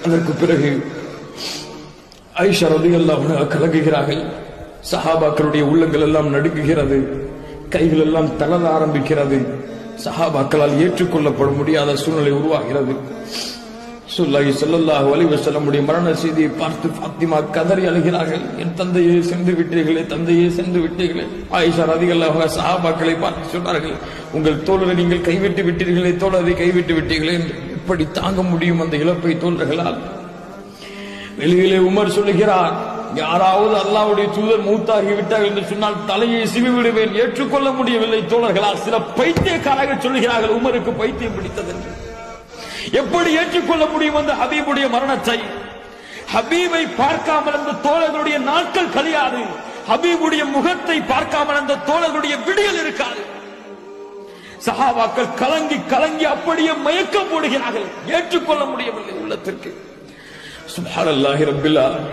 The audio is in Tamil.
அதற்கு பிறகு ஆயிஷா ரலியல்லாஹு அன்ஹா கலங்குகிறார்கள். சஹாபாக்களுடைய உள்ளங்கள் எல்லாம் நடுங்குகிறது, கைகள் எல்லாம் தளர ஆரம்பிக்கிறது. சஹாபாக்களால் ஏற்றுக்கொள்ளப்பட முடியாத சூழ்நிலை உருவாகிறது. ரசூலுல்லாஹி ஸல்லல்லாஹு அலைஹி வஸல்லம் மரண செய்தியை பார்த்து ஃபாத்திமா கதறி அழுகிறார்கள். என் தந்தையே சென்று விட்டீர்களே, தந்தையே சென்று விட்டீர்களே. ஆயிஷா ரலியல்லாஹு அன்ஹா சஹாபாக்களை பார்த்து சொன்னார்கள், உங்கள் தோழரை நீங்கள் கைவிட்டு விட்டீர்களே, தோழரை கைவிட்டு விட்டீர்களே என்று. எப்படி தாங்க முடியும் அந்த இழப்பை தோழர்களால்? வெளியிலே உமர் சொல்லுகிறார், யாராவது அல்லாஹ்வுடைய தூதர் மௌத்தாகி விட்டார்கள் என்று சொன்னால் தலையை சிவி விடுவேன். ஏற்றுக்கொள்ள முடியவில்லை தோழர்களால். சில பைத்தியக்காரர்கள் சொல்லுகிறார்கள் உமருக்கு பைத்தியம் பிடித்தது என்று. எப்படி ஏற்றுக்கொள்ள முடியும் அந்த ஹபீபுடைய மரணத்தை? ஹபீபை பார்க்காமல் அந்த தோழர்களுடைய நாட்கள் கழியாது. ஹபீபுடைய முகத்தை பார்க்காமல் அந்த தோழர்களுடைய விடியல் இருக்காது. சஹாபாக்கள் கலங்கி கலங்கி அப்படியே மயக்கம் போடுகிறார்கள். ஏற்றுக்கொள்ள முடியவில்லை உள்ளத்திற்கு. சுப்ஹானல்லாஹி ரப்பில் ஆலமீன்.